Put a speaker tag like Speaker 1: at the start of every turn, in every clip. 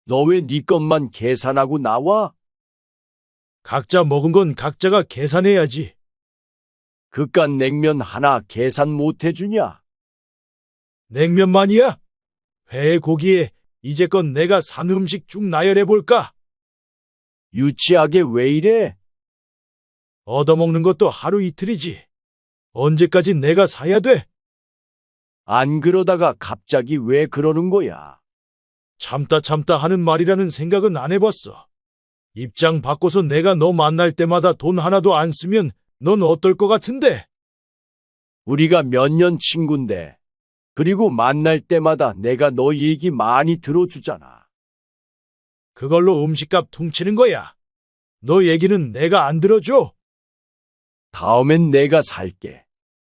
Speaker 1: 너 왜 네 것만 계산하고 나와?
Speaker 2: 각자 먹은 건 각자가 계산해야지.
Speaker 1: 그깟 냉면 하나 계산 못 해주냐?
Speaker 2: 냉면만이야? 회 고기에 이제껏 내가 산 음식 쭉 나열해볼까?
Speaker 1: 유치하게 왜 이래?
Speaker 2: 얻어먹는 것도 하루 이틀이지. 언제까지 내가 사야 돼?
Speaker 1: 안 그러다가 갑자기 왜 그러는 거야?
Speaker 2: 참다 하는 말이라는 생각은 안 해봤어. 입장 바꿔서 내가 너 만날 때마다 돈 하나도 안 쓰면 넌 어떨 것 같은데?
Speaker 1: 우리가 몇 년 친군데. 그리고 만날 때마다 내가 너 얘기 많이 들어주잖아.
Speaker 2: 그걸로 음식값 퉁치는 거야. 너 얘기는 내가 안 들어줘.
Speaker 1: 다음엔 내가 살게.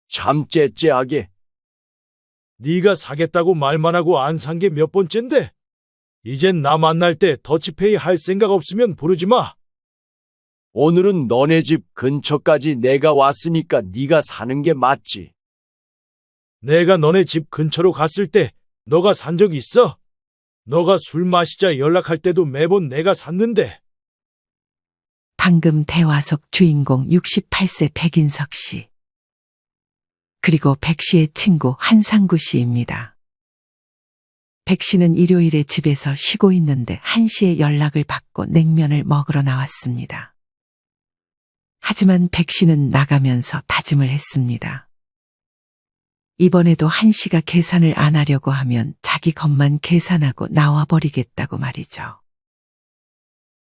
Speaker 1: 참 째째하게.
Speaker 2: 네가 사겠다고 말만 하고 안 산 게 몇 번째인데? 이젠 나 만날 때 더치페이 할 생각 없으면 부르지 마.
Speaker 1: 오늘은 너네 집 근처까지 내가 왔으니까 네가 사는 게 맞지.
Speaker 2: 내가 너네 집 근처로 갔을 때 너가 산 적 있어? 너가 술 마시자 연락할 때도 매번 내가 샀는데.
Speaker 3: 방금 대화 속 주인공 68세 백인석 씨. 그리고 백 씨의 친구 한상구 씨입니다. 백 씨는 일요일에 집에서 쉬고 있는데 한 씨의 연락을 받고 냉면을 먹으러 나왔습니다. 하지만 백 씨는 나가면서 다짐을 했습니다. 이번에도 한 씨가 계산을 안 하려고 하면 자기 것만 계산하고 나와버리겠다고 말이죠.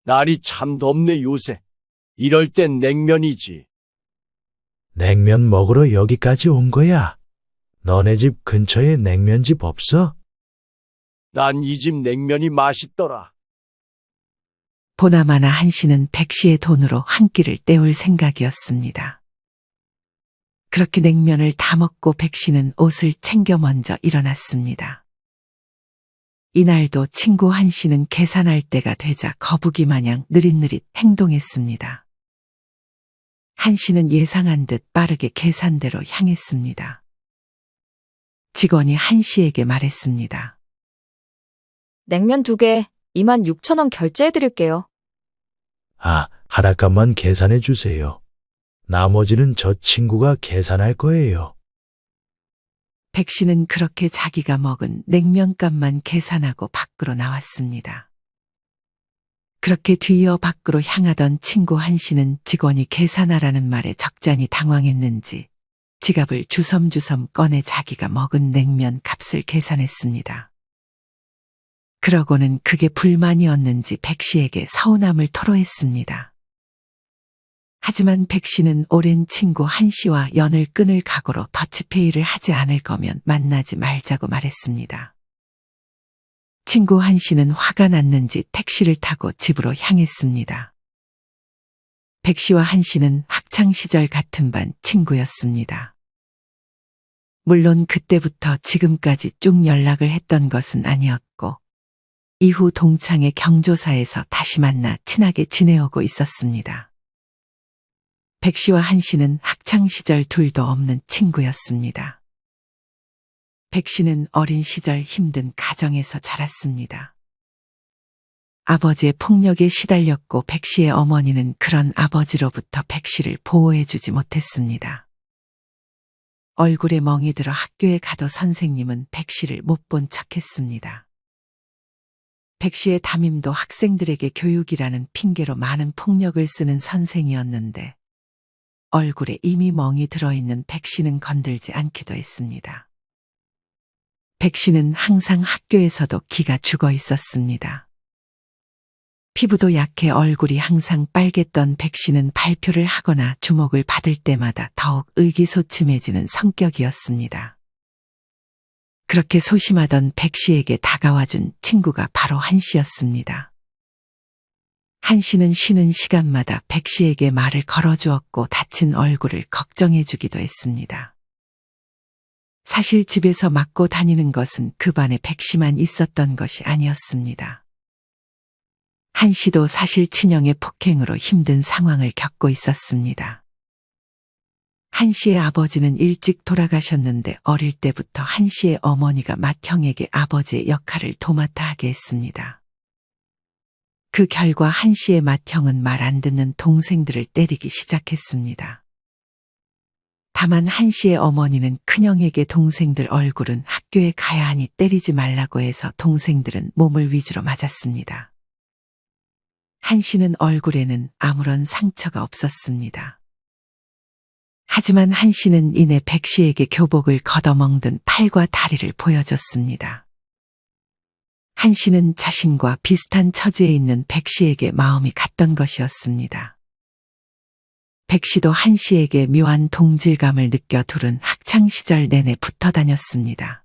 Speaker 1: 날이 참 덥네 요새. 이럴 땐 냉면이지.
Speaker 2: 냉면 먹으러 여기까지 온 거야. 너네 집 근처에 냉면집 없어?
Speaker 1: 난 이 집 냉면이 맛있더라.
Speaker 3: 보나마나 한 씨는 백 씨의 돈으로 한 끼를 때울 생각이었습니다. 그렇게 냉면을 다 먹고 백 씨는 옷을 챙겨 먼저 일어났습니다. 이날도 친구 한 씨는 계산할 때가 되자 거북이 마냥 느릿느릿 행동했습니다. 한 씨는 예상한 듯 빠르게 계산대로 향했습니다. 직원이 한 씨에게 말했습니다.
Speaker 4: 냉면 2개, 26,000원 결제해드릴게요.
Speaker 2: 아, 하나값만 계산해 주세요. 나머지는 저 친구가 계산할 거예요.
Speaker 3: 백 씨는 그렇게 자기가 먹은 냉면값만 계산하고 밖으로 나왔습니다. 그렇게 뒤이어 밖으로 향하던 친구 한 씨는 직원이 계산하라는 말에 적잖이 당황했는지 지갑을 주섬주섬 꺼내 자기가 먹은 냉면 값을 계산했습니다. 그러고는 그게 불만이었는지 백 씨에게 서운함을 토로했습니다. 하지만 백 씨는 오랜 친구 한 씨와 연을 끊을 각오로 더치페이를 하지 않을 거면 만나지 말자고 말했습니다. 친구 한 씨는 화가 났는지 택시를 타고 집으로 향했습니다. 백 씨와 한 씨는 학창시절 같은 반 친구였습니다. 물론 그때부터 지금까지 쭉 연락을 했던 것은 아니었고 이후 동창의 경조사에서 다시 만나 친하게 지내오고 있었습니다. 백 씨와 한 씨는 학창시절 둘도 없는 친구였습니다. 백 씨는 어린 시절 힘든 가정에서 자랐습니다. 아버지의 폭력에 시달렸고 백 씨의 어머니는 그런 아버지로부터 백 씨를 보호해주지 못했습니다. 얼굴에 멍이 들어 학교에 가도 선생님은 백 씨를 못 본 척했습니다. 백 씨의 담임도 학생들에게 교육이라는 핑계로 많은 폭력을 쓰는 선생이었는데 얼굴에 이미 멍이 들어있는 백 씨는 건들지 않기도 했습니다. 백 씨는 항상 학교에서도 기가 죽어 있었습니다. 피부도 약해 얼굴이 항상 빨갰던 백 씨는 발표를 하거나 주목을 받을 때마다 더욱 의기소침해지는 성격이었습니다. 그렇게 소심하던 백 씨에게 다가와준 친구가 바로 한 씨였습니다. 한 씨는 쉬는 시간마다 백 씨에게 말을 걸어주었고 다친 얼굴을 걱정해주기도 했습니다. 사실 집에서 맞고 다니는 것은 그 반에 백 씨만 있었던 것이 아니었습니다. 한 씨도 사실 친형의 폭행으로 힘든 상황을 겪고 있었습니다. 한 씨의 아버지는 일찍 돌아가셨는데 어릴 때부터 한 씨의 어머니가 맏형에게 아버지의 역할을 도맡아 하게 했습니다. 그 결과 한 씨의 맏형은 말 안 듣는 동생들을 때리기 시작했습니다. 다만 한 씨의 어머니는 큰형에게 동생들 얼굴은 학교에 가야 하니 때리지 말라고 해서 동생들은 몸을 위주로 맞았습니다. 한 씨는 얼굴에는 아무런 상처가 없었습니다. 하지만 한 씨는 이내 백 씨에게 교복을 걷어먹는 팔과 다리를 보여줬습니다. 한 씨는 자신과 비슷한 처지에 있는 백 씨에게 마음이 갔던 것이었습니다. 백 씨도 한 씨에게 묘한 동질감을 느껴 둘은 학창시절 내내 붙어 다녔습니다.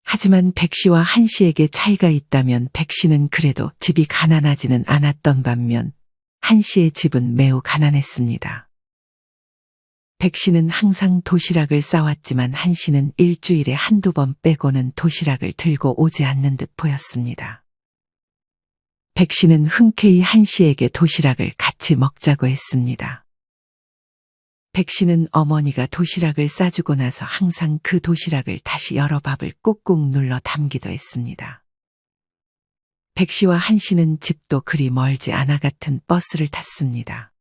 Speaker 3: 하지만 백 씨와 한 씨에게 차이가 있다면 백 씨는 그래도 집이 가난하지는 않았던 반면 한 씨의 집은 매우 가난했습니다. 백 씨는 항상 도시락을 싸왔지만 한 씨는 일주일에 한두 번 빼고는 도시락을 들고 오지 않는 듯 보였습니다. 백 씨는 흔쾌히 한 씨에게 도시락을 같이 먹자고 했습니다. 백 씨는 어머니가 도시락을 싸주고 나서 항상 그 도시락을 다시 열어 밥을 꾹꾹 눌러 담기도 했습니다. 백 씨와 한 씨는 집도 그리 멀지 않아 같은 버스를 탔습니다.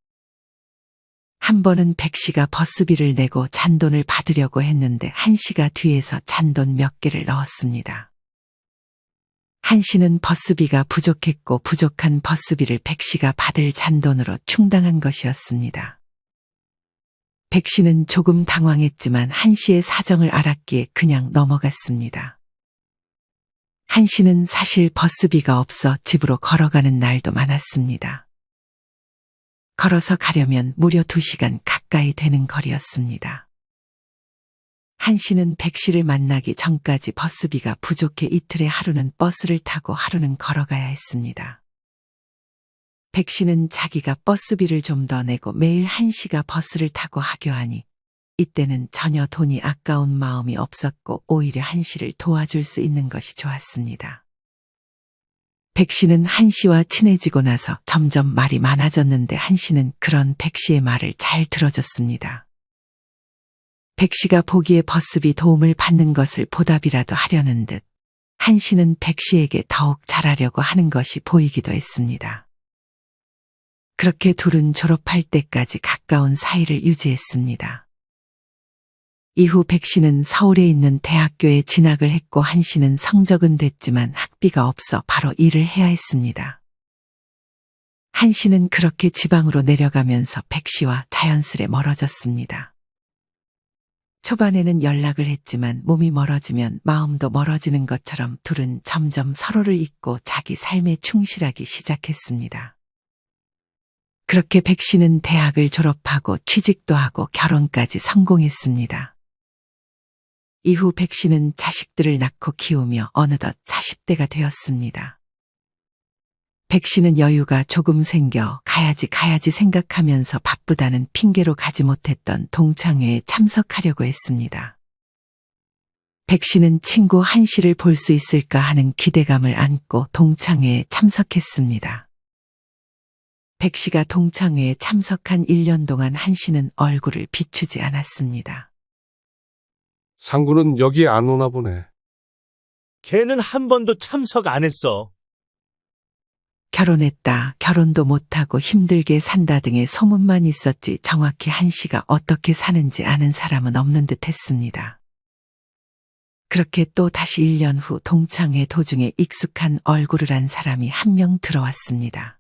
Speaker 3: 한 번은 백 씨가 버스비를 내고 잔돈을 받으려고 했는데 한 씨가 뒤에서 잔돈 몇 개를 넣었습니다. 한 씨는 버스비가 부족했고 부족한 버스비를 백 씨가 받을 잔돈으로 충당한 것이었습니다. 백 씨는 조금 당황했지만 한 씨의 사정을 알았기에 그냥 넘어갔습니다. 한 씨는 사실 버스비가 없어 집으로 걸어가는 날도 많았습니다. 걸어서 가려면 무려 2시간 가까이 되는 거리였습니다. 한 씨는 백 씨를 만나기 전까지 버스비가 부족해 이틀에 하루는 버스를 타고 하루는 걸어가야 했습니다. 백 씨는 자기가 버스비를 좀 더 내고 매일 한 씨가 버스를 타고 하교하니 이때는 전혀 돈이 아까운 마음이 없었고 오히려 한 씨를 도와줄 수 있는 것이 좋았습니다. 백 씨는 한 씨와 친해지고 나서 점점 말이 많아졌는데 한 씨는 그런 백 씨의 말을 잘 들어줬습니다. 백 씨가 보기에 버스비 도움을 받는 것을 보답이라도 하려는 듯 한 씨는 백 씨에게 더욱 잘하려고 하는 것이 보이기도 했습니다. 그렇게 둘은 졸업할 때까지 가까운 사이를 유지했습니다. 이후 백 씨는 서울에 있는 대학교에 진학을 했고 한 씨는 성적은 됐지만 학비가 없어 바로 일을 해야 했습니다. 한 씨는 그렇게 지방으로 내려가면서 백 씨와 자연스레 멀어졌습니다. 초반에는 연락을 했지만 몸이 멀어지면 마음도 멀어지는 것처럼 둘은 점점 서로를 잊고 자기 삶에 충실하기 시작했습니다. 그렇게 백 씨는 대학을 졸업하고 취직도 하고 결혼까지 성공했습니다. 이후 백 씨는 자식들을 낳고 키우며 어느덧 40대가 되었습니다. 백 씨는 여유가 조금 생겨 가야지 생각하면서 바쁘다는 핑계로 가지 못했던 동창회에 참석하려고 했습니다. 백 씨는 친구 한 씨를 볼 수 있을까 하는 기대감을 안고 동창회에 참석했습니다. 백 씨가 동창회에 참석한 1년 동안 한 씨는 얼굴을 비추지 않았습니다.
Speaker 5: 상구는 여기 안 오나 보네.
Speaker 2: 걔는 한 번도 참석 안 했어.
Speaker 3: 결혼했다, 결혼도 못하고 힘들게 산다 등의 소문만 있었지 정확히 한 씨가 어떻게 사는지 아는 사람은 없는 듯 했습니다. 그렇게 또 다시 1년 후 동창회 도중에 익숙한 얼굴을 한 사람이 한 명 들어왔습니다.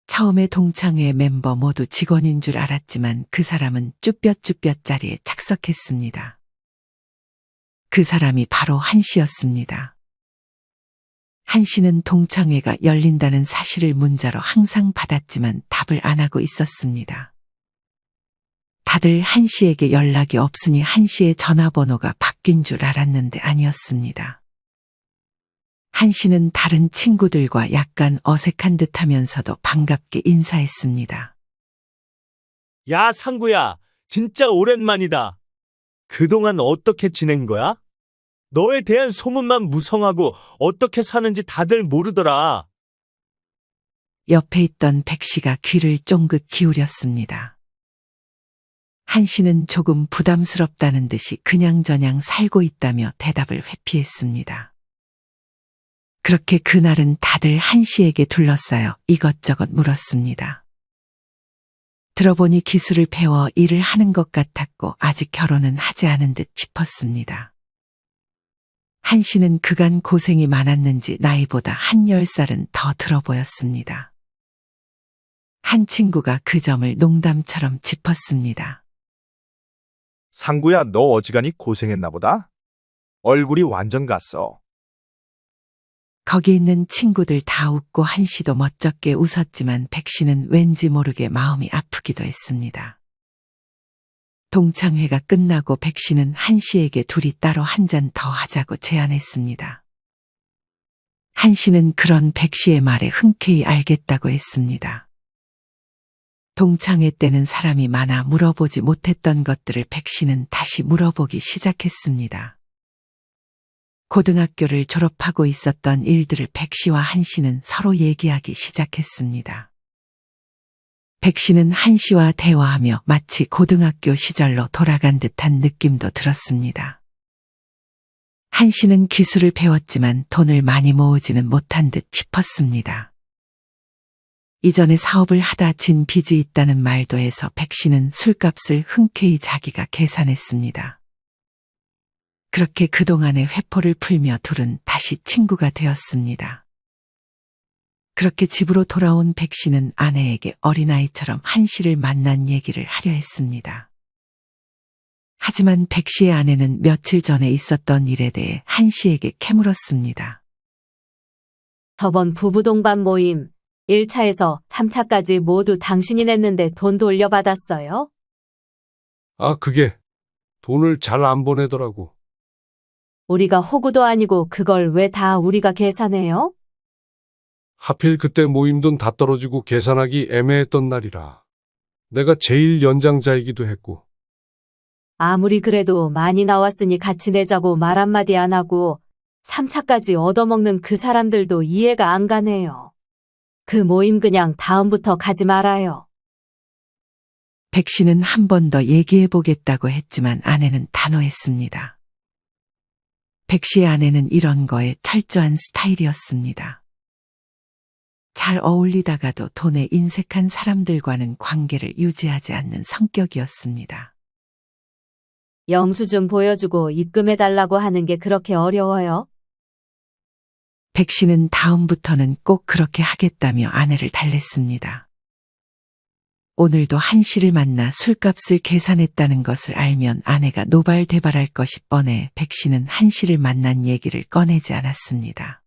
Speaker 3: 처음에 동창회 멤버 모두 직원인 줄 알았지만 그 사람은 쭈뼛쭈뼛 자리에 착석했습니다. 그 사람이 바로 한 씨였습니다. 한 씨는 동창회가 열린다는 사실을 문자로 항상 받았지만 답을 안 하고 있었습니다. 다들 한 씨에게 연락이 없으니 한 씨의 전화번호가 바뀐 줄 알았는데 아니었습니다. 한 씨는 다른 친구들과 약간 어색한 듯 하면서도 반갑게 인사했습니다.
Speaker 2: 야, 상구야, 진짜 오랜만이다. 그동안 어떻게 지낸 거야? 너에 대한 소문만 무성하고 어떻게 사는지 다들 모르더라.
Speaker 3: 옆에 있던 백 씨가 귀를 쫑긋 기울였습니다. 한 씨는 조금 부담스럽다는 듯이 그냥저냥 살고 있다며 대답을 회피했습니다. 그렇게 그날은 다들 한 씨에게 둘러싸여 이것저것 물었습니다. 들어보니 기술을 배워 일을 하는 것 같았고 아직 결혼은 하지 않은 듯 싶었습니다. 한 씨는 그간 고생이 많았는지 나이보다 한 10살은 더 들어 보였습니다. 한 친구가 그 점을 농담처럼 짚었습니다.
Speaker 5: 상구야, 너 어지간히 고생했나 보다. 얼굴이 완전 갔어.
Speaker 3: 거기 있는 친구들 다 웃고 한 씨도 멋쩍게 웃었지만 백 씨는 왠지 모르게 마음이 아프기도 했습니다. 동창회가 끝나고 백 씨는 한 씨에게 둘이 따로 한 잔 더 하자고 제안했습니다. 한 씨는 그런 백 씨의 말에 흔쾌히 알겠다고 했습니다. 동창회 때는 사람이 많아 물어보지 못했던 것들을 백 씨는 다시 물어보기 시작했습니다. 고등학교를 졸업하고 있었던 일들을 백 씨와 한 씨는 서로 얘기하기 시작했습니다. 백 씨는 한 씨와 대화하며 마치 고등학교 시절로 돌아간 듯한 느낌도 들었습니다. 한 씨는 기술을 배웠지만 돈을 많이 모으지는 못한 듯 싶었습니다. 이전에 사업을 하다 진 빚이 있다는 말도 해서 백 씨는 술값을 흔쾌히 자기가 계산했습니다. 그렇게 그동안의 회포를 풀며 둘은 다시 친구가 되었습니다. 그렇게 집으로 돌아온 백 씨는 아내에게 어린아이처럼 한 씨를 만난 얘기를 하려 했습니다. 하지만 백 씨의 아내는 며칠 전에 있었던 일에 대해 한 씨에게 캐물었습니다.
Speaker 6: 저번 부부 동반 모임 1차에서 3차까지 모두 당신이 냈는데 돈 돌려받았어요?
Speaker 7: 아, 그게 돈을 잘 안 보내더라고.
Speaker 6: 우리가 호구도 아니고 그걸 왜 다 우리가 계산해요?
Speaker 7: 하필 그때 모임 돈 다 떨어지고 계산하기 애매했던 날이라. 내가 제일 연장자이기도 했고.
Speaker 6: 아무리 그래도 많이 나왔으니 같이 내자고 말 한마디 안 하고 3차까지 얻어먹는 그 사람들도 이해가 안 가네요. 그 모임 그냥 다음부터 가지 말아요.
Speaker 3: 백 씨는 한 번 더 얘기해 보겠다고 했지만 아내는 단호했습니다. 백 씨의 아내는 이런 거에 철저한 스타일이었습니다. 잘 어울리다가도 돈에 인색한 사람들과는 관계를 유지하지 않는 성격이었습니다.
Speaker 6: 영수증 보여주고 입금해달라고 하는 게 그렇게 어려워요?
Speaker 3: 백 씨는 다음부터는 꼭 그렇게 하겠다며 아내를 달랬습니다. 오늘도 한 씨를 만나 술값을 계산했다는 것을 알면 아내가 노발대발할 것이 뻔해 백 씨는 한 씨를 만난 얘기를 꺼내지 않았습니다.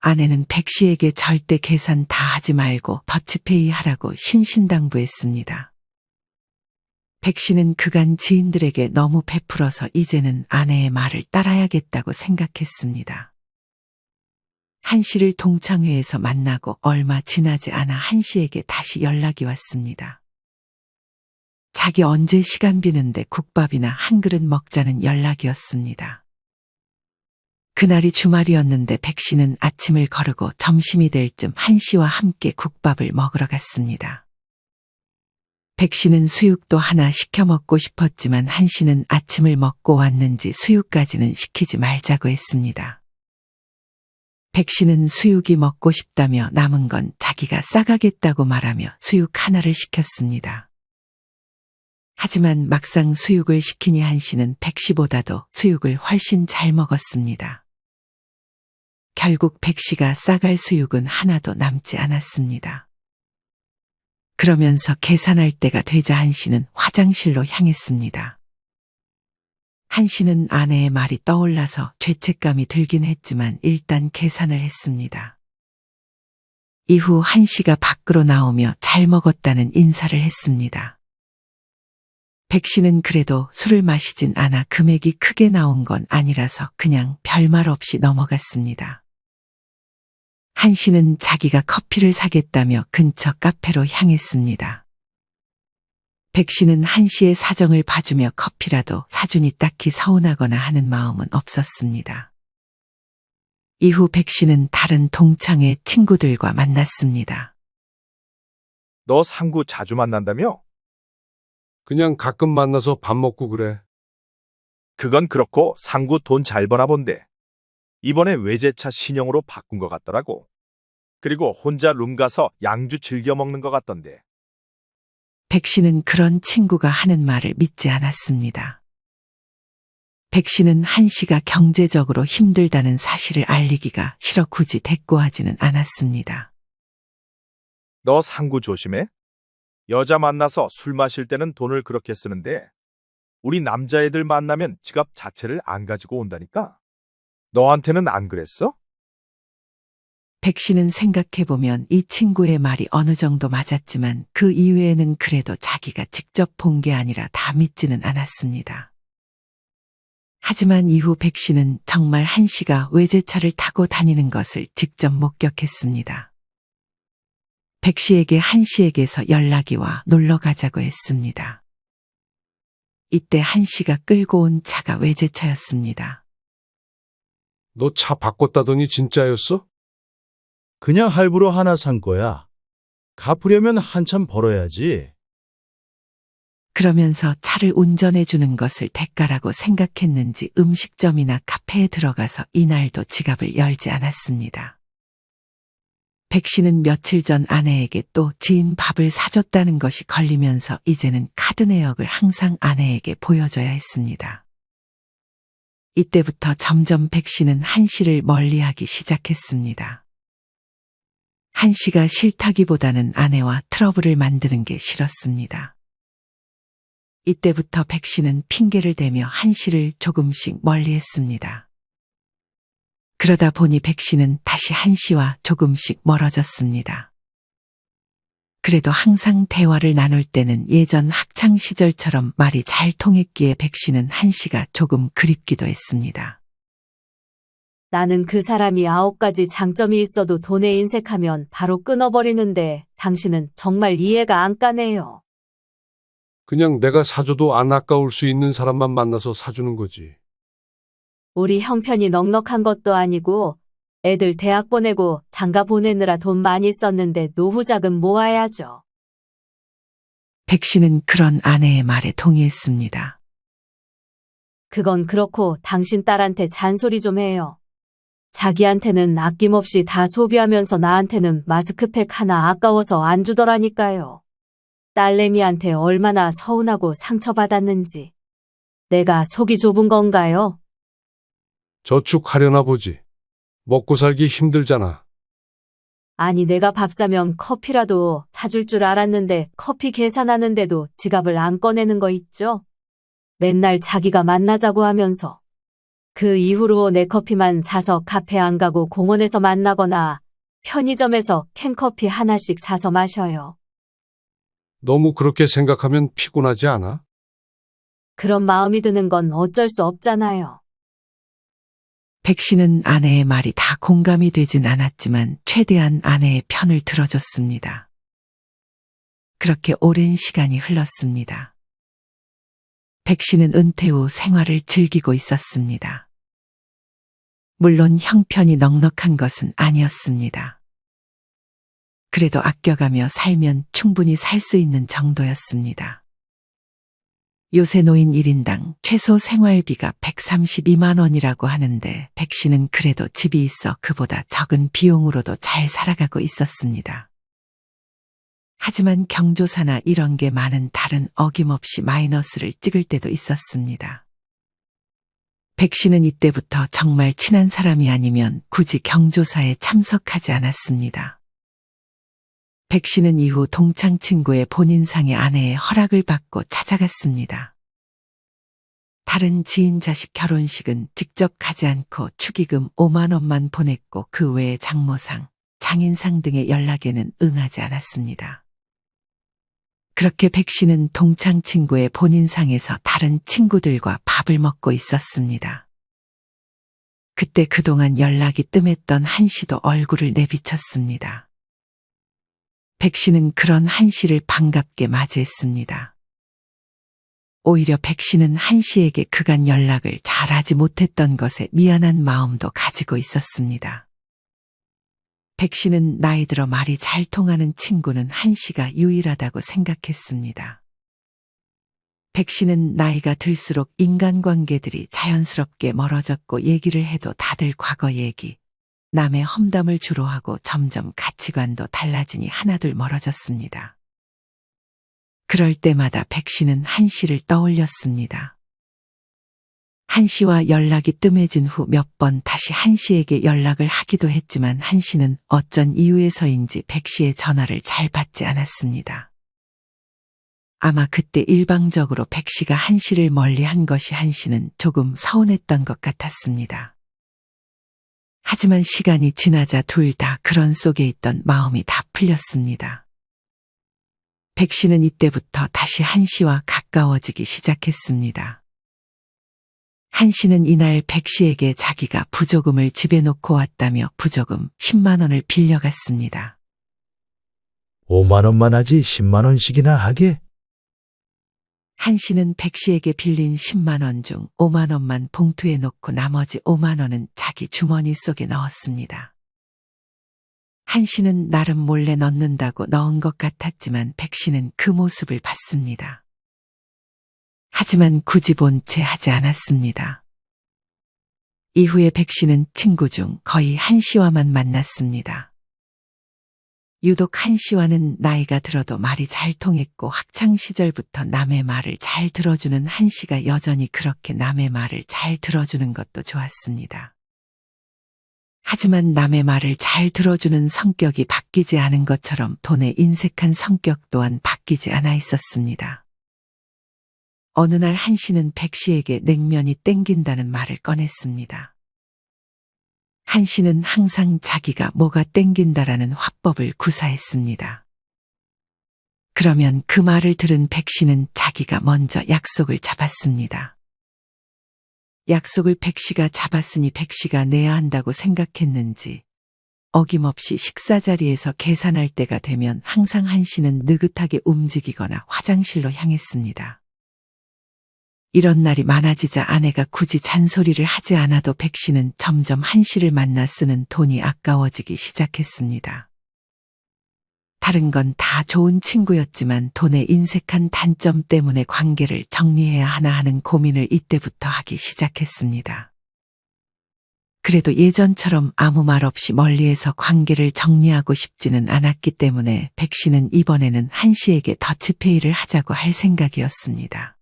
Speaker 3: 아내는 백 씨에게 절대 계산 다 하지 말고 더치페이 하라고 신신당부했습니다. 백 씨는 그간 지인들에게 너무 베풀어서 이제는 아내의 말을 따라야겠다고 생각했습니다. 한 씨를 동창회에서 만나고 얼마 지나지 않아 한 씨에게 다시 연락이 왔습니다. 자기 언제 시간 비는데 국밥이나 한 그릇 먹자는 연락이었습니다. 그날이 주말이었는데 백 씨는 아침을 거르고 점심이 될 쯤 한 씨와 함께 국밥을 먹으러 갔습니다. 백 씨는 수육도 하나 시켜 먹고 싶었지만 한 씨는 아침을 먹고 왔는지 수육까지는 시키지 말자고 했습니다. 백 씨는 수육이 먹고 싶다며 남은 건 자기가 싸가겠다고 말하며 수육 하나를 시켰습니다. 하지만 막상 수육을 시키니 한 씨는 백 씨보다도 수육을 훨씬 잘 먹었습니다. 결국 백 씨가 싸갈 수육은 하나도 남지 않았습니다. 그러면서 계산할 때가 되자 한 씨는 화장실로 향했습니다. 한 씨는 아내의 말이 떠올라서 죄책감이 들긴 했지만 일단 계산을 했습니다. 이후 한 씨가 밖으로 나오며 잘 먹었다는 인사를 했습니다. 백 씨는 그래도 술을 마시진 않아 금액이 크게 나온 건 아니라서 그냥 별말 없이 넘어갔습니다. 한 씨는 자기가 커피를 사겠다며 근처 카페로 향했습니다. 백 씨는 한 씨의 사정을 봐주며 커피라도 사주니 딱히 서운하거나 하는 마음은 없었습니다. 이후 백 씨는 다른 동창회 친구들과 만났습니다.
Speaker 5: 너 상구 자주 만난다며?
Speaker 7: 그냥 가끔 만나서 밥 먹고 그래.
Speaker 5: 그건 그렇고 상구 돈 잘 버나 본데. 이번에 외제차 신형으로 바꾼 것 같더라고. 그리고 혼자 룸 가서 양주 즐겨 먹는 것 같던데.
Speaker 3: 백 씨는 그런 친구가 하는 말을 믿지 않았습니다. 백 씨는 한 씨가 경제적으로 힘들다는 사실을 알리기가 싫어 굳이 대꾸하지는 않았습니다.
Speaker 5: 너 상구 조심해. 여자 만나서 술 마실 때는 돈을 그렇게 쓰는데 우리 남자애들 만나면 지갑 자체를 안 가지고 온다니까. 너한테는 안 그랬어?
Speaker 3: 백 씨는 생각해보면 이 친구의 말이 어느 정도 맞았지만 그 이외에는 그래도 자기가 직접 본 게 아니라 다 믿지는 않았습니다. 하지만 이후 백 씨는 정말 한 씨가 외제차를 타고 다니는 것을 직접 목격했습니다. 백 씨에게 한 씨에게서 연락이 와 놀러 가자고 했습니다. 이때 한 씨가 끌고 온 차가 외제차였습니다.
Speaker 7: 너 차 바꿨다더니 진짜였어?
Speaker 8: 그냥 할부로 하나 산 거야. 갚으려면 한참 벌어야지.
Speaker 3: 그러면서 차를 운전해 주는 것을 대가라고 생각했는지 음식점이나 카페에 들어가서 이날도 지갑을 열지 않았습니다. 백 씨는 며칠 전 아내에게 또 지인 밥을 사줬다는 것이 걸리면서 이제는 카드 내역을 항상 아내에게 보여줘야 했습니다. 이때부터 점점 백 씨는 한 씨를 멀리하기 시작했습니다. 한 씨가 싫다기보다는 아내와 트러블을 만드는 게 싫었습니다. 이때부터 백 씨는 핑계를 대며 한 씨를 조금씩 멀리했습니다. 그러다 보니 백 씨는 다시 한 씨와 조금씩 멀어졌습니다. 그래도 항상 대화를 나눌 때는 예전 학창 시절처럼 말이 잘 통했기에 백 씨는 한 씨가 조금 그립기도 했습니다.
Speaker 6: 나는 그 사람이 9가지 장점이 있어도 돈에 인색하면 바로 끊어버리는데 당신은 정말 이해가 안 가네요.
Speaker 7: 그냥 내가 사줘도 안 아까울 수 있는 사람만 만나서 사주는 거지.
Speaker 6: 우리 형편이 넉넉한 것도 아니고 애들 대학 보내고 장가 보내느라 돈 많이 썼는데 노후 자금 모아야죠.
Speaker 3: 백 씨는 그런 아내의 말에 동의했습니다.
Speaker 6: 그건 그렇고 당신 딸한테 잔소리 좀 해요. 자기한테는 아낌없이 다 소비하면서 나한테는 마스크팩 하나 아까워서 안 주더라니까요. 딸내미한테 얼마나 서운하고 상처받았는지. 내가 속이 좁은 건가요?
Speaker 7: 저축하려나 보지. 먹고 살기 힘들잖아.
Speaker 6: 아니 내가 밥 사면 커피라도 사줄 줄 알았는데 커피 계산하는데도 지갑을 안 꺼내는 거 있죠? 맨날 자기가 만나자고 하면서. 그 이후로 내 커피만 사서 카페 안 가고 공원에서 만나거나 편의점에서 캔커피 하나씩 사서 마셔요.
Speaker 7: 너무 그렇게 생각하면 피곤하지 않아?
Speaker 6: 그런 마음이 드는 건 어쩔 수 없잖아요.
Speaker 3: 백 씨는 아내의 말이 다 공감이 되진 않았지만 최대한 아내의 편을 들어줬습니다. 그렇게 오랜 시간이 흘렀습니다. 백 씨는 은퇴 후 생활을 즐기고 있었습니다. 물론 형편이 넉넉한 것은 아니었습니다. 그래도 아껴가며 살면 충분히 살 수 있는 정도였습니다. 요새 노인 1인당 최소 생활비가 132만 원이라고 하는데 백 씨는 그래도 집이 있어 그보다 적은 비용으로도 잘 살아가고 있었습니다. 하지만 경조사나 이런 게 많은 달은 어김없이 마이너스를 찍을 때도 있었습니다. 백 씨는 이때부터 정말 친한 사람이 아니면 굳이 경조사에 참석하지 않았습니다. 백 씨는 이후 동창 친구의 본인상의 아내의 허락을 받고 찾아갔습니다. 다른 지인 자식 결혼식은 직접 가지 않고 축의금 5만 원만 보냈고 그 외에 장모상, 장인상 등의 연락에는 응하지 않았습니다. 그렇게 백 씨는 동창 친구의 본인상에서 다른 친구들과 밥을 먹고 있었습니다. 그때 그동안 연락이 뜸했던 한 씨도 얼굴을 내비쳤습니다. 백 씨는 그런 한 씨를 반갑게 맞이했습니다. 오히려 백 씨는 한 씨에게 그간 연락을 잘하지 못했던 것에 미안한 마음도 가지고 있었습니다. 백 씨는 나이 들어 말이 잘 통하는 친구는 한 씨가 유일하다고 생각했습니다. 백 씨는 나이가 들수록 인간관계들이 자연스럽게 멀어졌고 얘기를 해도 다들 과거 얘기, 남의 험담을 주로 하고 점점 가치관도 달라지니 하나둘 멀어졌습니다. 그럴 때마다 백 씨는 한 씨를 떠올렸습니다. 한 씨와 연락이 뜸해진 후 몇 번 다시 한 씨에게 연락을 하기도 했지만 한 씨는 어쩐 이유에서인지 백 씨의 전화를 잘 받지 않았습니다. 아마 그때 일방적으로 백 씨가 한 씨를 멀리한 것이 한 씨는 조금 서운했던 것 같았습니다. 하지만 시간이 지나자 둘 다 그런 속에 있던 마음이 다 풀렸습니다. 백 씨는 이때부터 다시 한 씨와 가까워지기 시작했습니다. 한 씨는 이날 백 씨에게 자기가 부조금을 집에 놓고 왔다며 부조금 10만 원을 빌려갔습니다.
Speaker 8: 5만 원만 하지 10만 원씩이나 하게?
Speaker 3: 한 씨는 백 씨에게 빌린 10만 원 중 5만 원만 봉투에 넣고 나머지 5만 원은 자기 주머니 속에 넣었습니다. 한 씨는 나름 몰래 넣는다고 넣은 것 같았지만 백 씨는 그 모습을 봤습니다. 하지만 굳이 본 채 하지 않았습니다. 이후에 백 씨는 친구 중 거의 한 씨와만 만났습니다. 유독 한 씨와는 나이가 들어도 말이 잘 통했고 학창 시절부터 남의 말을 잘 들어주는 한 씨가 여전히 그렇게 남의 말을 잘 들어주는 것도 좋았습니다. 하지만 남의 말을 잘 들어주는 성격이 바뀌지 않은 것처럼 돈에 인색한 성격 또한 바뀌지 않아 있었습니다. 어느 날 한 씨는 백 씨에게 냉면이 땡긴다는 말을 꺼냈습니다. 한 씨는 항상 자기가 뭐가 땡긴다라는 화법을 구사했습니다. 그러면 그 말을 들은 백 씨는 자기가 먼저 약속을 잡았습니다. 약속을 백 씨가 잡았으니 백 씨가 내야 한다고 생각했는지 어김없이 식사 자리에서 계산할 때가 되면 항상 한 씨는 느긋하게 움직이거나 화장실로 향했습니다. 이런 날이 많아지자 아내가 굳이 잔소리를 하지 않아도 백 씨는 점점 한 씨를 만나 쓰는 돈이 아까워지기 시작했습니다. 다른 건 다 좋은 친구였지만 돈에 인색한 단점 때문에 관계를 정리해야 하나 하는 고민을 이때부터 하기 시작했습니다. 그래도 예전처럼 아무 말 없이 멀리에서 관계를 정리하고 싶지는 않았기 때문에 백 씨는 이번에는 한 씨에게 더치페이를 하자고 할 생각이었습니다.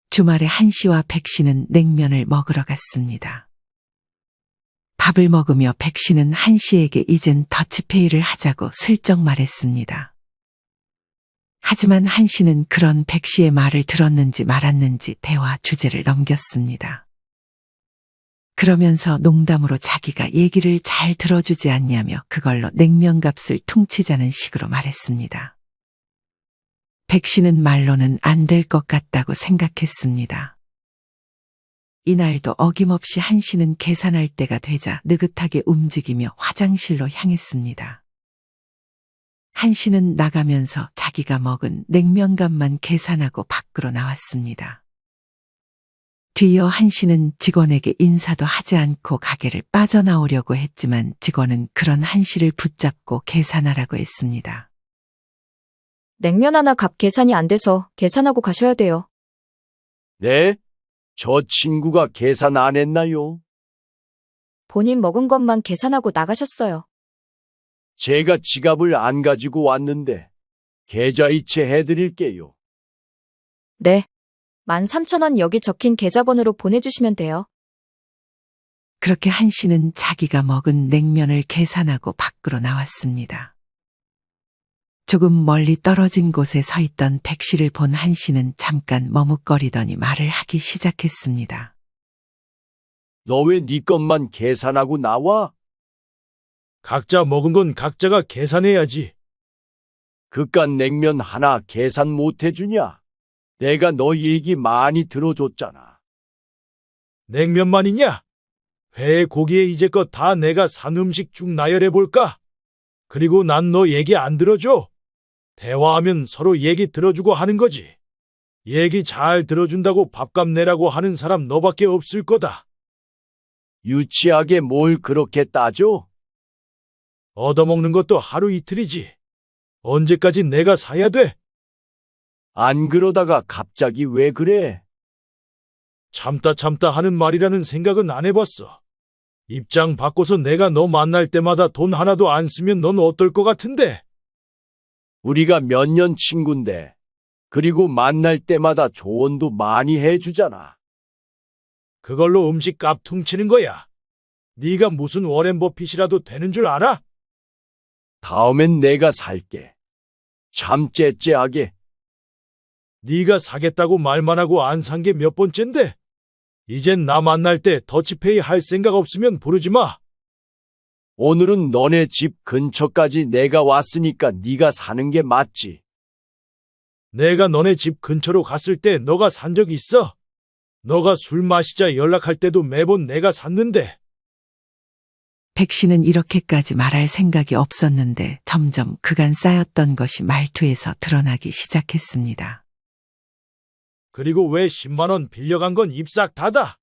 Speaker 3: 주말에 한 씨와 백 씨는 냉면을 먹으러 갔습니다. 밥을 먹으며 백 씨는 한 씨에게 이젠 더치페이를 하자고 슬쩍 말했습니다. 하지만 한 씨는 그런 백 씨의 말을 들었는지 말았는지 대화 주제를 넘겼습니다. 그러면서 농담으로 자기가 얘기를 잘 들어주지 않냐며 그걸로 냉면값을 퉁치자는 식으로 말했습니다. 백 씨는 말로는 안 될 것 같다고 생각했습니다. 이날도 어김없이 한 씨는 계산할 때가 되자 느긋하게 움직이며 화장실로 향했습니다. 한 씨는 나가면서 자기가 먹은 냉면값만 계산하고 밖으로 나왔습니다. 뒤이어 한 씨는 직원에게 인사도 하지 않고 가게를 빠져나오려고 했지만 직원은 그런 한 씨를 붙잡고 계산하라고 했습니다.
Speaker 4: 냉면 하나 값 계산이 안 돼서 계산하고 가셔야 돼요.
Speaker 1: 네? 저 친구가 계산 안 했나요?
Speaker 4: 본인 먹은 것만 계산하고 나가셨어요.
Speaker 1: 제가 지갑을 안 가지고 왔는데 계좌이체 해드릴게요.
Speaker 4: 네. 13,000원 여기 적힌 계좌번호로 보내주시면 돼요.
Speaker 3: 그렇게 한 씨는 자기가 먹은 냉면을 계산하고 밖으로 나왔습니다. 조금 멀리 떨어진 곳에 서 있던 백 씨를 본 한 씨는 잠깐 머뭇거리더니 말을 하기 시작했습니다.
Speaker 1: 너 왜 네 것만 계산하고 나와?
Speaker 2: 각자 먹은 건 각자가 계산해야지.
Speaker 1: 그깟 냉면 하나 계산 못 해주냐? 내가 너 얘기 많이 들어줬잖아.
Speaker 2: 냉면만이냐? 회 고기에 이제껏 다 내가 산 음식 쭉 나열해볼까? 그리고 난 너 얘기 안 들어줘. 대화하면 서로 얘기 들어주고 하는 거지. 얘기 잘 들어준다고 밥값 내라고 하는 사람 너밖에 없을 거다.
Speaker 1: 유치하게 뭘 그렇게 따져?
Speaker 2: 얻어먹는 것도 하루 이틀이지. 언제까지 내가 사야 돼?
Speaker 1: 안 그러다가 갑자기 왜 그래?
Speaker 2: 참다 참다 하는 말이라는 생각은 안 해봤어. 입장 바꿔서 내가 너 만날 때마다 돈 하나도 안 쓰면 넌 어떨 것 같은데?
Speaker 1: 우리가 몇 년 친군데, 그리고 만날 때마다 조언도 많이 해주잖아.
Speaker 2: 그걸로 음식 값 퉁치는 거야. 네가 무슨 워렌 버핏이라도 되는 줄 알아?
Speaker 1: 다음엔 내가 살게. 참 째째하게.
Speaker 2: 네가 사겠다고 말만 하고 안 산 게 몇 번째인데? 이젠 나 만날 때 더치페이 할 생각 없으면 부르지 마.
Speaker 1: 오늘은 너네 집 근처까지 내가 왔으니까 네가 사는 게 맞지.
Speaker 2: 내가 너네 집 근처로 갔을 때 너가 산 적 있어? 너가 술 마시자 연락할 때도 매번 내가 샀는데.
Speaker 3: 백 씨는 이렇게까지 말할 생각이 없었는데 점점 그간 쌓였던 것이 말투에서 드러나기 시작했습니다.
Speaker 2: 그리고 왜 10만 원 빌려간 건 입 싹 닫아?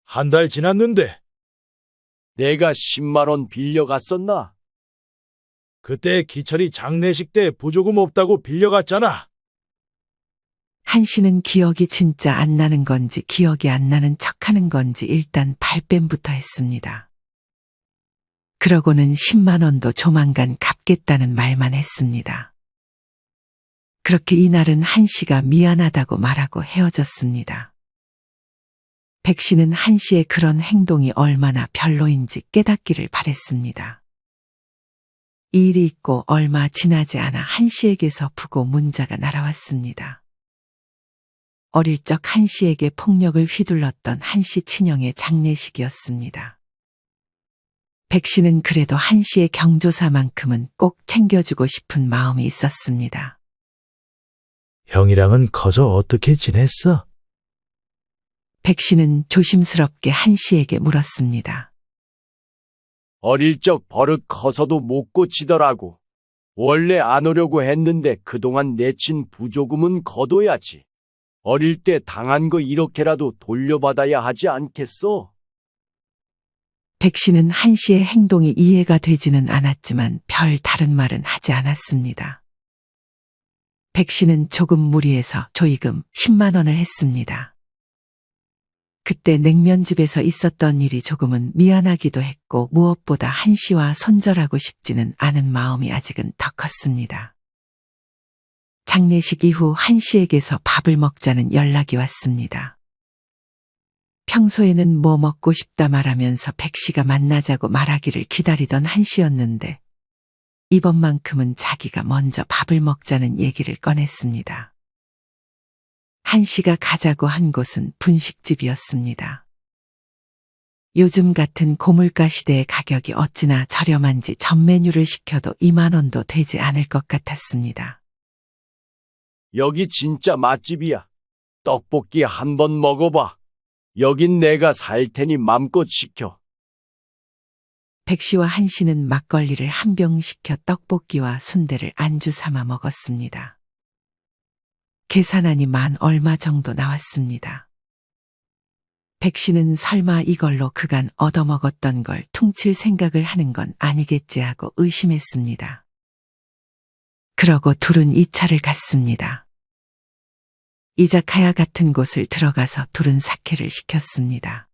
Speaker 2: 한 달 지났는데.
Speaker 1: 내가 10만 원 빌려갔었나?
Speaker 2: 그때 기철이 장례식 때 부조금 없다고 빌려갔잖아.
Speaker 3: 한 씨는 기억이 진짜 안 나는 건지 기억이 안 나는 척하는 건지 일단 발뺌부터 했습니다. 그러고는 10만 원도 조만간 갚겠다는 말만 했습니다. 그렇게 이날은 한 씨가 미안하다고 말하고 헤어졌습니다. 백 씨는 한 씨의 그런 행동이 얼마나 별로인지 깨닫기를 바랬습니다. 이 일이 있고 얼마 지나지 않아 한 씨에게서 부고 문자가 날아왔습니다. 어릴 적 한 씨에게 폭력을 휘둘렀던 한 씨 친형의 장례식이었습니다. 백 씨는 그래도 한 씨의 경조사만큼은 꼭 챙겨주고 싶은 마음이 있었습니다.
Speaker 8: 형이랑은 커서 어떻게 지냈어?
Speaker 3: 백 씨는 조심스럽게 한 씨에게 물었습니다.
Speaker 1: 어릴 적 버릇 커서도 못 고치더라고. 원래 안 오려고 했는데 그동안 내친 부조금은 거둬야지. 어릴 때 당한 거 이렇게라도 돌려받아야 하지 않겠어?
Speaker 3: 백 씨는 한 씨의 행동이 이해가 되지는 않았지만 별 다른 말은 하지 않았습니다. 백 씨는 조금 무리해서 조의금 10만 원을 했습니다. 그때 냉면집에서 있었던 일이 조금은 미안하기도 했고 무엇보다 한 씨와 손절하고 싶지는 않은 마음이 아직은 더 컸습니다. 장례식 이후 한 씨에게서 밥을 먹자는 연락이 왔습니다. 평소에는 뭐 먹고 싶다 말하면서 백 씨가 만나자고 말하기를 기다리던 한 씨였는데 이번만큼은 자기가 먼저 밥을 먹자는 얘기를 꺼냈습니다. 한 씨가 가자고 한 곳은 분식집이었습니다. 요즘 같은 고물가 시대의 가격이 어찌나 저렴한지 전 메뉴를 시켜도 2만 원도 되지 않을 것 같았습니다.
Speaker 1: 여기 진짜 맛집이야. 떡볶이 한번 먹어봐. 여긴 내가 살 테니 맘껏 시켜.
Speaker 3: 백 씨와 한 씨는 막걸리를 한 병 시켜 떡볶이와 순대를 안주 삼아 먹었습니다. 계산하니 만 얼마 정도 나왔습니다. 백 씨는 설마 이걸로 그간 얻어먹었던 걸 퉁칠 생각을 하는 건 아니겠지 하고 의심했습니다. 그러고 둘은 2차를 갔습니다. 이자카야 같은 곳을 들어가서 둘은 사케를 시켰습니다.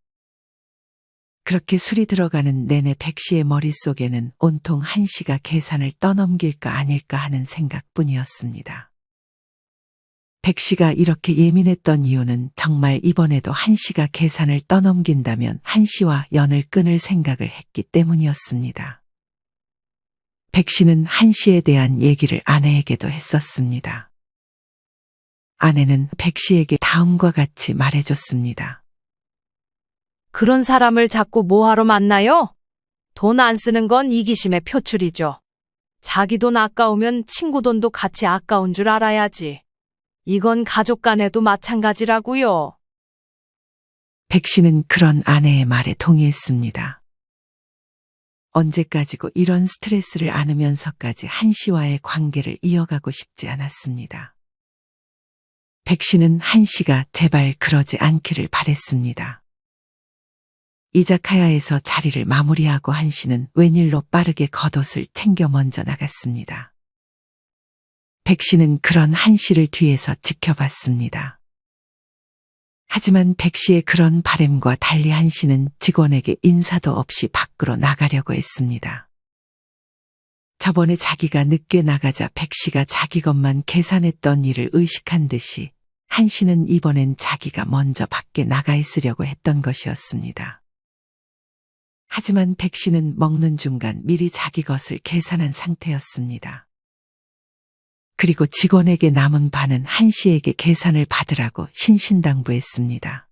Speaker 3: 그렇게 술이 들어가는 내내 백 씨의 머릿속에는 온통 한 씨가 계산을 떠넘길까 아닐까 하는 생각뿐이었습니다. 백 씨가 이렇게 예민했던 이유는 정말 이번에도 한 씨가 계산을 떠넘긴다면 한 씨와 연을 끊을 생각을 했기 때문이었습니다. 백 씨는 한 씨에 대한 얘기를 아내에게도 했었습니다. 아내는 백 씨에게 다음과 같이 말해줬습니다.
Speaker 9: 그런 사람을 자꾸 뭐하러 만나요? 돈 안 쓰는 건 이기심의 표출이죠. 자기 돈 아까우면 친구 돈도 같이 아까운 줄 알아야지. 이건 가족 간에도 마찬가지라고요.
Speaker 3: 백 씨는 그런 아내의 말에 동의했습니다. 언제까지고 이런 스트레스를 안으면서까지 한 씨와의 관계를 이어가고 싶지 않았습니다. 백 씨는 한 씨가 제발 그러지 않기를 바랬습니다. 이자카야에서 자리를 마무리하고 한 씨는 웬일로 빠르게 겉옷을 챙겨 먼저 나갔습니다. 백 씨는 그런 한 씨를 뒤에서 지켜봤습니다. 하지만 백 씨의 그런 바램과 달리 한 씨는 직원에게 인사도 없이 밖으로 나가려고 했습니다. 저번에 자기가 늦게 나가자 백 씨가 자기 것만 계산했던 일을 의식한 듯이 한 씨는 이번엔 자기가 먼저 밖에 나가 있으려고 했던 것이었습니다. 하지만 백 씨는 먹는 중간 미리 자기 것을 계산한 상태였습니다. 그리고 직원에게 남은 반은 한 씨에게 계산을 받으라고 신신당부했습니다.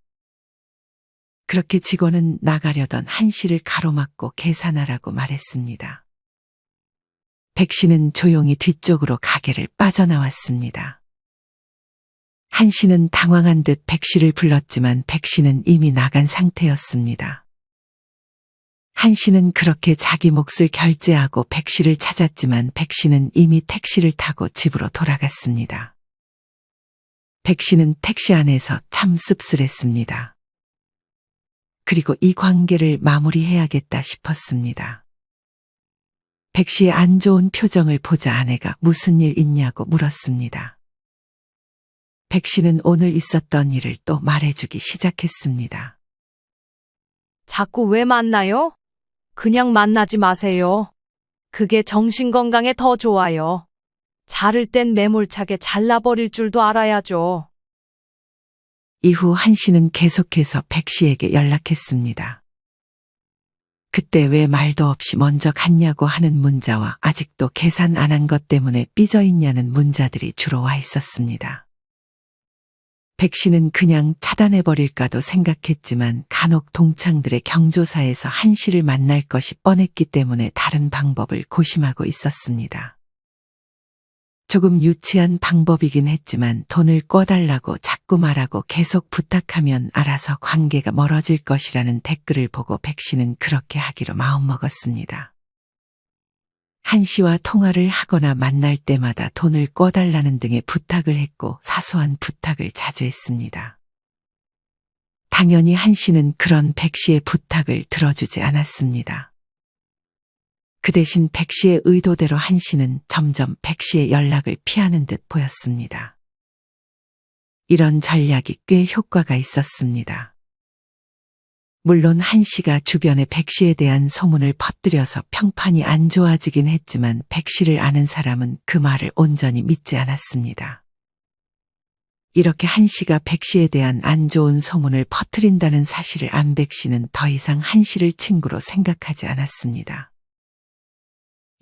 Speaker 3: 그렇게 직원은 나가려던 한 씨를 가로막고 계산하라고 말했습니다. 백 씨는 조용히 뒤쪽으로 가게를 빠져나왔습니다. 한 씨는 당황한 듯 백 씨를 불렀지만 백 씨는 이미 나간 상태였습니다. 한 씨는 그렇게 자기 몫을 결제하고 백 씨를 찾았지만 백 씨는 이미 택시를 타고 집으로 돌아갔습니다. 백 씨는 택시 안에서 참 씁쓸했습니다. 그리고 이 관계를 마무리해야겠다 싶었습니다. 백 씨의 안 좋은 표정을 보자 아내가 무슨 일 있냐고 물었습니다. 백 씨는 오늘 있었던 일을 또 말해주기 시작했습니다.
Speaker 9: 자꾸 왜 만나요? 그냥 만나지 마세요. 그게 정신건강에 더 좋아요. 자를 땐 매몰차게 잘라버릴 줄도 알아야죠.
Speaker 3: 이후 한 씨는 계속해서 백 씨에게 연락했습니다. 그때 왜 말도 없이 먼저 갔냐고 하는 문자와 아직도 계산 안 한 것 때문에 삐져 있냐는 문자들이 주로 와 있었습니다. 백 씨는 그냥 차단해버릴까도 생각했지만 간혹 동창들의 경조사에서 한 씨를 만날 것이 뻔했기 때문에 다른 방법을 고심하고 있었습니다. 조금 유치한 방법이긴 했지만 돈을 꿔달라고 자꾸 말하고 계속 부탁하면 알아서 관계가 멀어질 것이라는 댓글을 보고 백 씨는 그렇게 하기로 마음먹었습니다. 한 씨와 통화를 하거나 만날 때마다 돈을 꿔달라는 등의 부탁을 했고 사소한 부탁을 자주 했습니다. 당연히 한 씨는 그런 백 씨의 부탁을 들어주지 않았습니다. 그 대신 백 씨의 의도대로 한 씨는 점점 백 씨의 연락을 피하는 듯 보였습니다. 이런 전략이 꽤 효과가 있었습니다. 물론 한 씨가 주변에 백 씨에 대한 소문을 퍼뜨려서 평판이 안 좋아지긴 했지만 백 씨를 아는 사람은 그 말을 온전히 믿지 않았습니다. 이렇게 한 씨가 백 씨에 대한 안 좋은 소문을 퍼뜨린다는 사실을 안 백 씨는 더 이상 한 씨를 친구로 생각하지 않았습니다.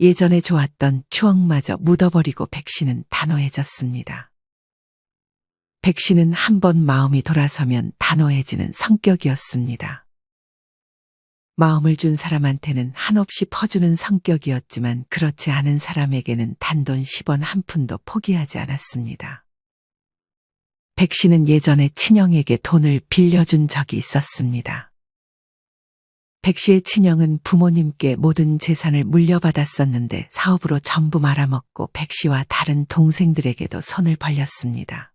Speaker 3: 예전에 좋았던 추억마저 묻어버리고 백 씨는 단호해졌습니다. 백 씨는 한번 마음이 돌아서면 단호해지는 성격이었습니다. 마음을 준 사람한테는 한없이 퍼주는 성격이었지만 그렇지 않은 사람에게는 단돈 10원 한 푼도 포기하지 않았습니다. 백 씨는 예전에 친형에게 돈을 빌려준 적이 있었습니다. 백 씨의 친형은 부모님께 모든 재산을 물려받았었는데 사업으로 전부 말아먹고 백 씨와 다른 동생들에게도 손을 벌렸습니다.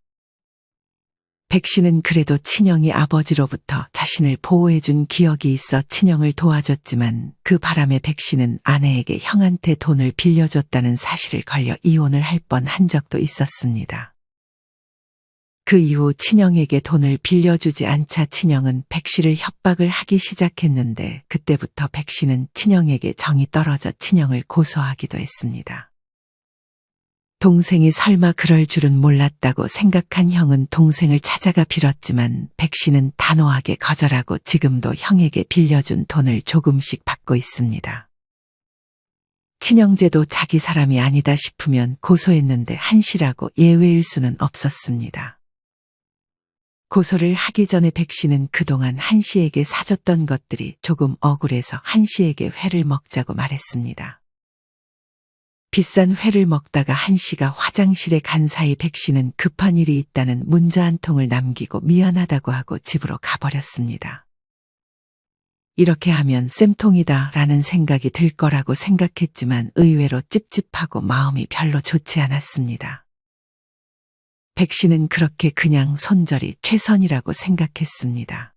Speaker 3: 백 씨는 그래도 친형이 아버지로부터 자신을 보호해준 기억이 있어 친형을 도와줬지만 그 바람에 백 씨는 아내에게 형한테 돈을 빌려줬다는 사실을 걸려 이혼을 할 뻔한 적도 있었습니다. 그 이후 친형에게 돈을 빌려주지 않자 친형은 백 씨를 협박을 하기 시작했는데 그때부터 백 씨는 친형에게 정이 떨어져 친형을 고소하기도 했습니다. 동생이 설마 그럴 줄은 몰랐다고 생각한 형은 동생을 찾아가 빌었지만 백 씨는 단호하게 거절하고 지금도 형에게 빌려준 돈을 조금씩 받고 있습니다. 친형제도 자기 사람이 아니다 싶으면 고소했는데 한 씨라고 예외일 수는 없었습니다. 고소를 하기 전에 백 씨는 그동안 한 씨에게 사줬던 것들이 조금 억울해서 한 씨에게 회를 먹자고 말했습니다. 비싼 회를 먹다가 한 씨가 화장실에 간 사이 백 씨는 급한 일이 있다는 문자 한 통을 남기고 미안하다고 하고 집으로 가버렸습니다. 이렇게 하면 쌤통이다 라는 생각이 들 거라고 생각했지만 의외로 찝찝하고 마음이 별로 좋지 않았습니다. 백 씨는 그렇게 그냥 손절이 최선이라고 생각했습니다.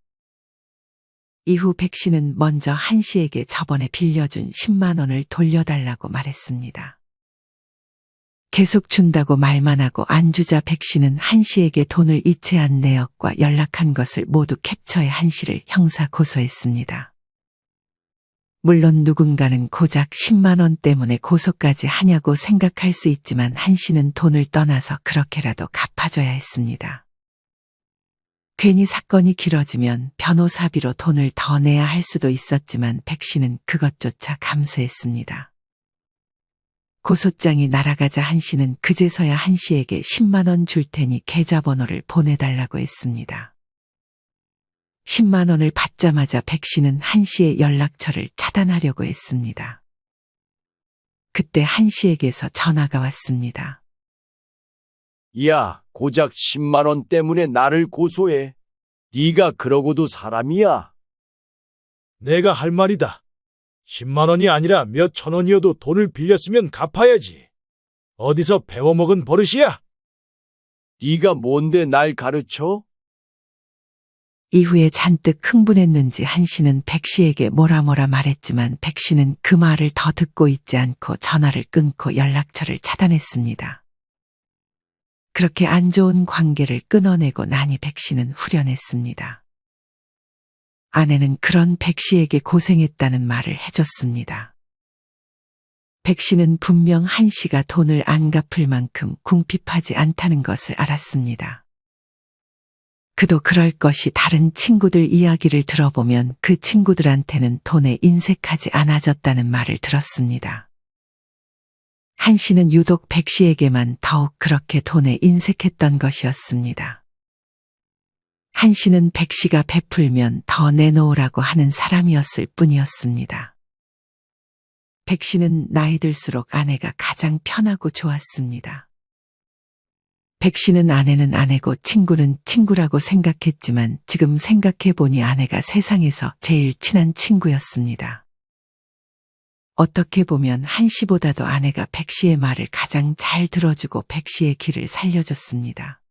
Speaker 3: 이후 백 씨는 먼저 한 씨에게 저번에 빌려준 10만 원을 돌려달라고 말했습니다. 계속 준다고 말만 하고 안 주자 백 씨는 한 씨에게 돈을 이체한 내역과 연락한 것을 모두 캡처해 한 씨를 형사 고소했습니다. 물론 누군가는 고작 10만 원 때문에 고소까지 하냐고 생각할 수 있지만 한 씨는 돈을 떠나서 그렇게라도 갚아줘야 했습니다. 괜히 사건이 길어지면 변호사비로 돈을 더 내야 할 수도 있었지만 백 씨는 그것조차 감수했습니다. 고소장이 날아가자 한 씨는 그제서야 한 씨에게 10만 원 줄 테니 계좌번호를 보내달라고 했습니다. 10만 원을 받자마자 백 씨는 한 씨의 연락처를 차단하려고 했습니다. 그때 한 씨에게서 전화가 왔습니다.
Speaker 1: 야, 고작 10만 원 때문에 나를 고소해. 네가 그러고도 사람이야?
Speaker 2: 내가 할 말이다. 10만 원이 아니라 몇 천 원이어도 돈을 빌렸으면 갚아야지. 어디서 배워먹은 버릇이야?
Speaker 1: 네가 뭔데 날 가르쳐?
Speaker 3: 이후에 잔뜩 흥분했는지 한 씨는 백 씨에게 뭐라 말했지만 백 씨는 그 말을 더 듣고 있지 않고 전화를 끊고 연락처를 차단했습니다. 그렇게 안 좋은 관계를 끊어내고 나니 백 씨는 후련했습니다. 아내는 그런 백 씨에게 고생했다는 말을 해줬습니다. 백 씨는 분명 한 씨가 돈을 안 갚을 만큼 궁핍하지 않다는 것을 알았습니다. 그도 그럴 것이 다른 친구들 이야기를 들어보면 그 친구들한테는 돈에 인색하지 않아졌다는 말을 들었습니다. 한 씨는 유독 백 씨에게만 더욱 그렇게 돈에 인색했던 것이었습니다. 한 씨는 백 씨가 베풀면 더 내놓으라고 하는 사람이었을 뿐이었습니다. 백 씨는 나이 들수록 아내가 가장 편하고 좋았습니다. 백 씨는 아내는 아내고 친구는 친구라고 생각했지만 지금 생각해보니 아내가 세상에서 제일 친한 친구였습니다. 어떻게 보면 한 씨보다도 아내가 백 씨의 말을 가장 잘 들어주고 백 씨의 길을 살려줬습니다.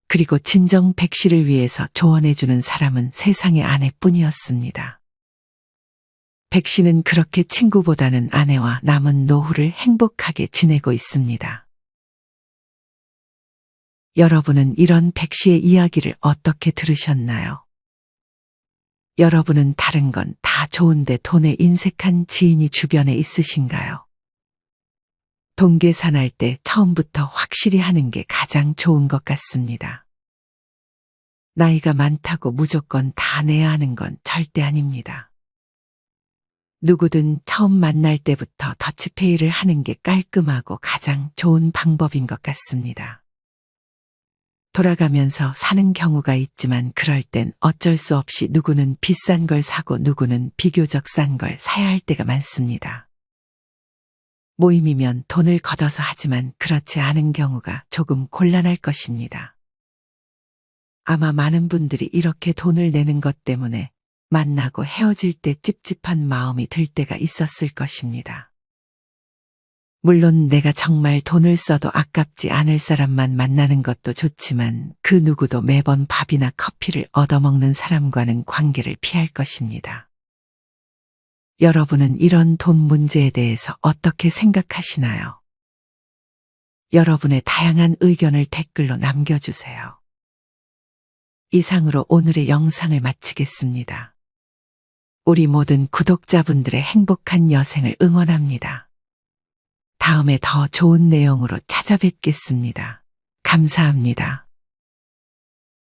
Speaker 3: 그리고 진정 백 씨를 위해서 조언해주는 사람은 세상의 아내뿐이었습니다. 백 씨는 그렇게 친구보다는 아내와 남은 노후를 행복하게 지내고 있습니다. 여러분은 이런 백 씨의 이야기를 어떻게 들으셨나요? 여러분은 다른 건 다 좋은데 돈에 인색한 지인이 주변에 있으신가요? 돈 계산할 때 처음부터 확실히 하는 게 가장 좋은 것 같습니다. 나이가 많다고 무조건 다 내야 하는 건 절대 아닙니다. 누구든 처음 만날 때부터 더치페이를 하는 게 깔끔하고 가장 좋은 방법인 것 같습니다. 돌아가면서 사는 경우가 있지만 그럴 땐 어쩔 수 없이 누구는 비싼 걸 사고 누구는 비교적 싼 걸 사야 할 때가 많습니다. 모임이면 돈을 걷어서 하지만 그렇지 않은 경우가 조금 곤란할 것입니다. 아마 많은 분들이 이렇게 돈을 내는 것 때문에 만나고 헤어질 때 찝찝한 마음이 들 때가 있었을 것입니다. 물론 내가 정말 돈을 써도 아깝지 않을 사람만 만나는 것도 좋지만 그 누구도 매번 밥이나 커피를 얻어먹는 사람과는 관계를 피할 것입니다. 여러분은 이런 돈 문제에 대해서 어떻게 생각하시나요? 여러분의 다양한 의견을 댓글로 남겨주세요. 이상으로 오늘의 영상을 마치겠습니다. 우리 모든 구독자분들의 행복한 여생을 응원합니다. 다음에 더 좋은 내용으로 찾아뵙겠습니다. 감사합니다.